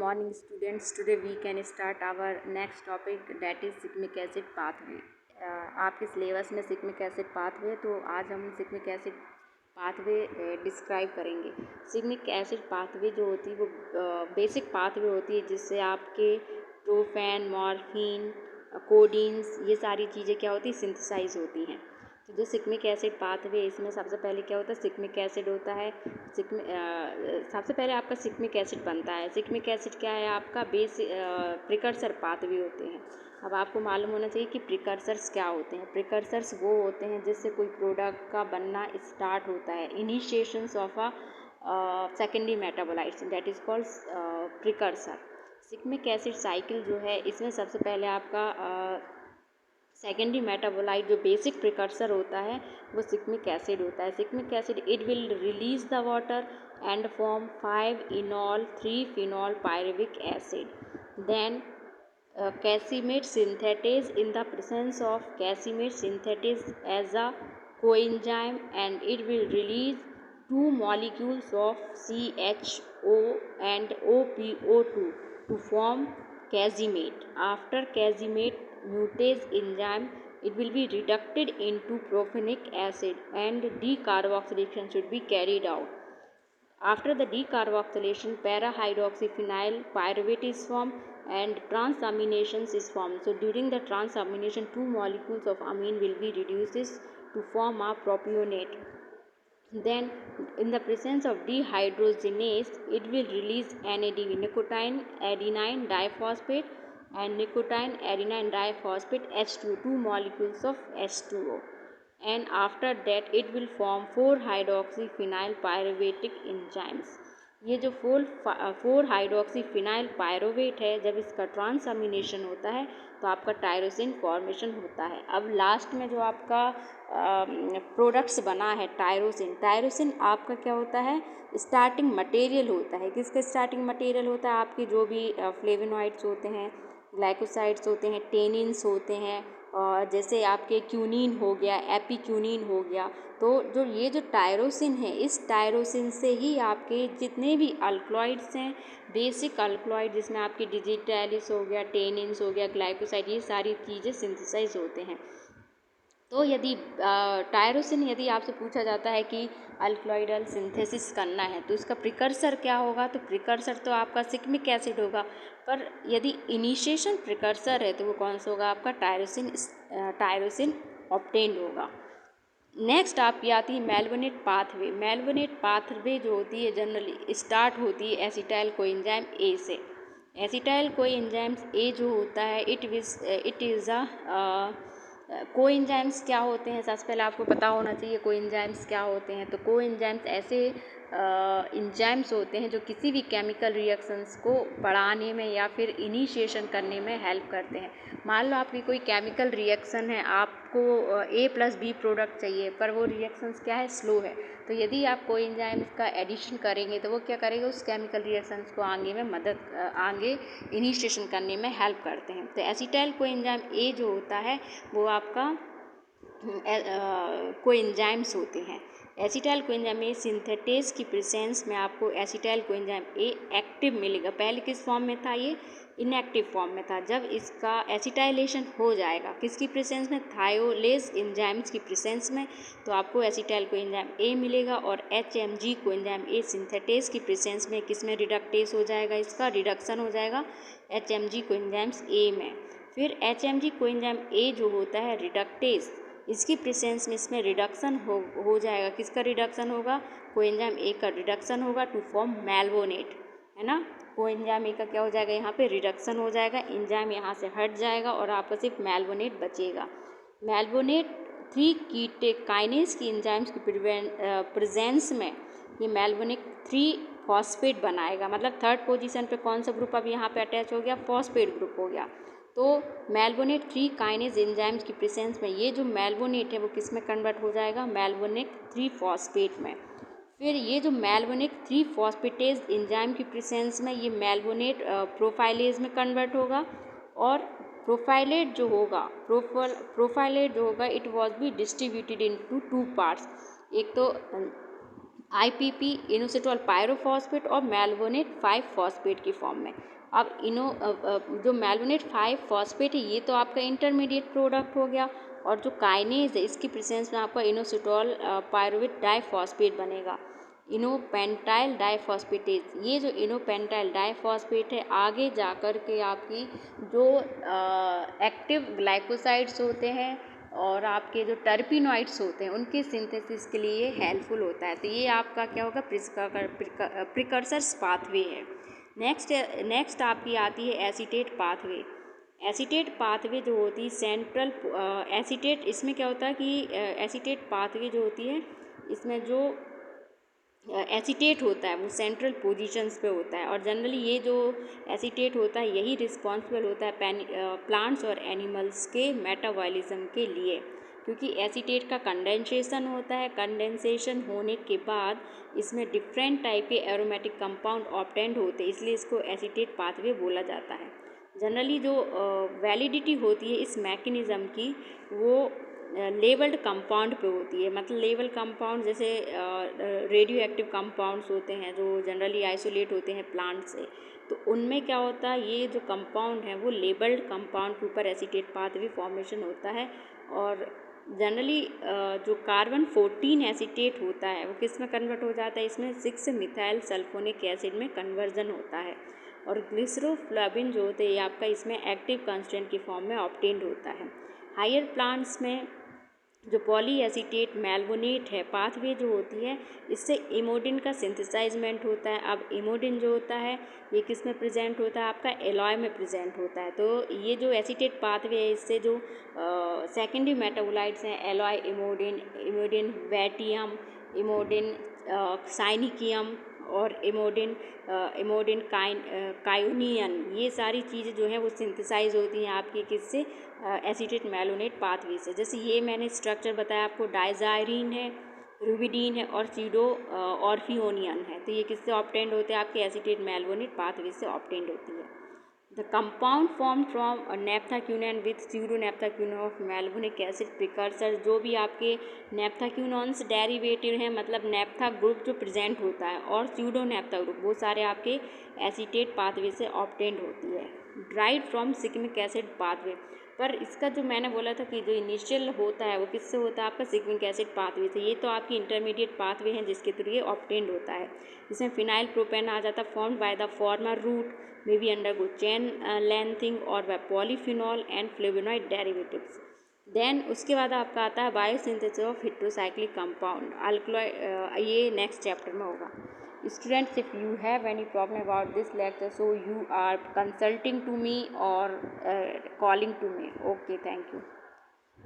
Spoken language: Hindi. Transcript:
Morning students, today we can start our next topic, that is shikimic acid pathway. आपके सिलेबस में सिग्मिक एसिड पाथवे, तो आज हम सिग्मिक एसिड पाथवे डिस्क्राइब करेंगे। सिग्मिक एसिड पाथवे जो होती है वो बेसिक पाथवे होती है जिससे आपके ट्रोफेन, मॉर्फिन, कोडीन्स, ये सारी चीज़ें क्या होती है, सिंथेसाइज होती हैं। तो जो सिग्मिक एसिड पाथवे, इसमें सबसे पहले क्या होता है, सिग्मिक एसिड होता है। सबसे पहले आपका सिग्मिक एसिड बनता है। सिग्मिक एसिड क्या है, आपका प्रिकर्सर पाथवे होते हैं। अब आपको मालूम होना चाहिए कि प्रिकर्सर्स क्या होते हैं। प्रिकर्सर्स वो होते हैं जिससे कोई प्रोडक्ट का बनना स्टार्ट होता है। Initiations of a secondary metabolites, that is called precursor. Shikimic acid cycle जो है, इसमें सबसे पहले आपका सेकेंडरी मेटाबोलाइट जो बेसिक प्रिकर्सर होता है वो सिग्मिक एसिड होता है। Shikimic acid it will release the water and form 5-enol 3-phenol pyruvic acid। Then Casimate synthetase, in the presence of Casimate synthetase as a coenzyme, and it will release two molecules of CHO and OPO2 to form Casimate. After Casimate mutase enzyme, it will be reducted into prophenic acid and decarboxylation should be carried out. After the decarboxylation, para-hydroxyphenyl pyruvate is formed and transaminations is formed. So during the transamination, two molecules of amine will be reduced to form a propionate. Then in the presence of dehydrogenase, it will release NADP, nicotine adenine diphosphate, and nicotine adenine diphosphate H2, two molecules of H2O. And after that it will form 4-hydroxyphenyl pyruvatic enzymes। ये जो 4-hydroxyphenyl पायरोवेट है, जब इसका ट्रांसअमीनेशन होता है तो आपका टायरोसिन फॉर्मेशन होता है। अब लास्ट में जो आपका प्रोडक्ट्स बना है टायरोसिन आपका क्या होता है, स्टार्टिंग मटेरियल होता है। किसका स्टार्टिंग मटेरियल होता है, आपके जो भी फ्लेवोनॉइड्स होते हैं, ग्लाइकोसाइड्स होते हैं, टेनिन्स होते हैं, और जैसे आपके क्यूनिन हो गया, एपीक्यूनिन हो गया। तो जो ये जो टायरोसिन है, इस टायरोसिन से ही आपके जितने भी अल्कलॉइड्स हैं, बेसिक अल्कलॉइड जिसमें आपके डिजिटैलिस हो गया, टेनिन्स हो गया, ग्लाइकोसाइड, ये सारी चीज़ें सिंथेसाइज होते हैं। तो यदि टायरोसिन यदि आपसे पूछा जाता है कि अल्कलॉइडल सिंथेसिस करना है तो इसका प्रिकर्सर क्या होगा, तो प्रिकर्सर तो आपका सिग्मिक एसिड होगा। पर यदि इनिशिएशन प्रिकर्सर है तो वो कौन सा होगा, आपका टायरोसिन ऑब्टेन्ड होगा। नेक्स्ट आपकी आती है मेल्वोनेट पाथवे। मेल्वोनेट पाथवे जो होती है जनरली स्टार्ट होती है एसिटाइल कोएंजाइम ए से। एसिटाइल कोएंजाइम्स ए जो होता है इट इज़ अ कोएंजाइम्स क्या होते हैं, सबसे पहले आपको पता होना चाहिए कोएंजाइम्स क्या होते हैं। तो कोएंजाइम्स ऐसे एंजाइम्स होते हैं जो किसी भी केमिकल रिएक्शंस को बढ़ाने में या फिर इनिशिएशन करने में हेल्प करते हैं। मान लो आपकी कोई केमिकल रिएक्शन है, आपको A+B प्रोडक्ट चाहिए, पर वो रिएक्शंस क्या है, स्लो है। तो यदि आप कोएंजाइम्स का एडिशन करेंगे तो वो क्या करेगा, उस केमिकल रिएक्शंस को आगे इनिशिएशन करने में हेल्प करते हैं। तो एसिटाइल कोएंजाइम ए जो होता है वो आपका कोएंजाइम्स होते हैं। एसिटाइल कोएंजाइम ए सिंथेटेज की प्रेजेंस में आपको एसिटाइल कोएंजाइम ए एक्टिव मिलेगा। पहले किस फॉर्म में था, ये इनएक्टिव फॉर्म में था। जब इसका एसिटाइलेशन हो जाएगा किसकी प्रेजेंस में, थायोलेज एंजाइम्स की प्रेजेंस में, तो आपको एसिटाइल कोएंजाइम ए मिलेगा। और HMG कोएंजाइम ए सिंथेटेज की प्रेजेंस में किस में रिडक्टेज हो जाएगा, इसका रिडक्शन हो जाएगा HMG कोएंजाइम्स ए में। फिर HMG कोएंजाइम ए जो होता है रिडक्टेज, इसकी प्रेजेंस में इसमें रिडक्शन हो जाएगा। किसका रिडक्शन होगा, कोएंजाइम ए का रिडक्शन होगा टू फॉर्म मेल्वोनेट, है ना। कोएंजाइम ए का क्या हो जाएगा, यहाँ पे रिडक्शन हो जाएगा, एंजाइम यहाँ से हट जाएगा और आपका सिर्फ मेल्वोनेट बचेगा। मेल्वोनेट 3 कीटोकाइनेज की एंजाइम्स की प्रेजेंस में ये मेल्वोनिक 3 फॉस्फेट बनाएगा। मतलब थर्ड पोजीशन पे कौन सा ग्रुप अब यहाँ पे अटैच हो गया, फॉस्फेट ग्रुप हो गया। तो मेल्वोनेट 3 काइनेज एंजाइम्स की प्रेजेंस में ये जो मेल्वोनेट है वो किस में कन्वर्ट हो जाएगा, मेल्वोनिक 3 फॉस्फेट में। फिर ये जो मेल्वोनिक 3 फॉस्फेटेज एंजाइम की प्रेजेंस में ये मेल्वोनेट प्रोफाइलेज में कन्वर्ट होगा। और प्रोफाइलेट जो होगा it was be distributed into 2 parts. एक तो IPP इनोसिटोल पायरोफॉस्फेट और मैल्वोनेट 5 फॉस्फेट की फॉर्म में। अब जो मैल्वोनेट 5 फॉस्फेट है ये तो आपका इंटरमीडिएट प्रोडक्ट हो गया, और जो काइनेज है इसकी प्रेजेंस में आपका इनोसिटोल पायरुवेट डाइफॉस्फेट बनेगा, इनोपेंटाइल डाइफॉस्फेटेज। ये जो इनोपेंटाइल डाइफॉस्फेट है आगे जाकर के आपकी जो एक्टिव ग्लाइकोसाइड्स होते हैं और आपके जो टर्पिनॉइड्स होते हैं उनके सिंथेसिस के लिए हेल्पफुल होता है। तो ये आपका क्या होगा, प्रिकर्सर्स पाथवे है। नेक्स्ट आपकी आती है एसीटेट पाथवे। एसीटेट पाथवे जो होती है सेंट्रल एसीटेट, इसमें क्या होता है कि एसीटेट पाथवे जो होती है इसमें जो एसीटेट होता है वो सेंट्रल पोजीशंस पे होता है, और जनरली ये जो एसीटेट होता है यही रिस्पॉन्सिबल होता है प्लांट्स और एनिमल्स के मेटाबॉलिज्म के लिए, क्योंकि एसीटेट का कंडेंसेशन होता है। कंडेंसेशन होने के बाद इसमें डिफरेंट टाइप के एरोमेटिक कंपाउंड ऑब्टेंड होते हैं, इसलिए इसको एसीटेट पाथवे बोला जाता है। जनरली जो वैलिडिटी होती है इस मैकेनिज़्म की वो लेवल्ड कंपाउंड पे होती है। मतलब लेवल कंपाउंड जैसे रेडियो एक्टिव कंपाउंड्स होते हैं जो जनरली आइसोलेट होते हैं प्लांट से, तो उनमें क्या होता है ये जो कंपाउंड है वो लेबल्ड कंपाउंड के ऊपर एसीटेट पाथवे फॉर्मेशन होता है। और जनरली जो कार्बन 14 एसीटेट होता है वो किस में कन्वर्ट हो जाता है, इसमें 6 मिथाइल सल्फोनिक एसिड में कन्वर्जन होता है। और ग्लिसरोफ्लोबिन जो होते हैं आपका इसमें एक्टिव कांस्टेंट की फॉर्म में ऑब्टेन्ड होता है। हायर प्लांट्स में जो पॉली एसीटेट मैल्वोनेट है पाथवे जो होती है इससे इमोडिन का सिंथेसाइजमेंट होता है। अब इमोडिन जो होता है ये किस में प्रेजेंट होता है, आपका एलॉय में प्रेजेंट होता है। तो ये जो एसीटेट पाथवे है इससे जो सेकेंडरी मेटाबोलाइट्स हैं एलॉय इमोडिन, इमोडिन बैटियम, इमोडिन साइनिकियम और इमोडिन कायोनियन, ये सारी चीज़ें जो हैं वो सिंथेसाइज होती हैं आपकी किससे, एसीटेट मैलोनेट पाथवे से। जैसे ये मैंने स्ट्रक्चर बताया आपको, डाइजायरीन है, रुबिडीन है और सीडो ऑर्फियोनियन है, तो ये किससे ऑब्टेंड होते हैं, आपके एसीटेट मैलोनेट पाथवे से ऑब्टेंड होती है। The compound form from naphthoquinone with pseudonaphthoquinone of mevalonic acid precursor, जो भी आपके नेप्थाक्यूनॉन्स डेरिवेटिव हैं मतलब नेप्था ग्रुप जो प्रेजेंट होता है और स्यूडोनेप्था ग्रुप, वो सारे आपके एसीटेट पाथवे से ऑब्टेंड होती है। ड्राइड फ्रॉम सिग्मिक एसिड पाथवे, पर इसका जो मैंने बोला था कि जो इनिशियल होता है वो किससे होता है, आपका सिग्मिक एसिड पाथवे से। ये तो आपकी इंटरमीडिएट पाथवे हैं जिसके थ्रू ये ऑब्टेंड होता है। इसमें फिनाइल प्रोपेन आ जाता है formed by the former root may be undergo chain lengthening और by polyphenol and flavonoid derivatives। Then उसके बाद आपका आता है biosynthesis of heterocyclic compound alkaloid, ये नेक्स्ट चैप्टर में होगा। Students, if you have any problem about this lecture so you are consulting to me और calling to me. Okay, thank you.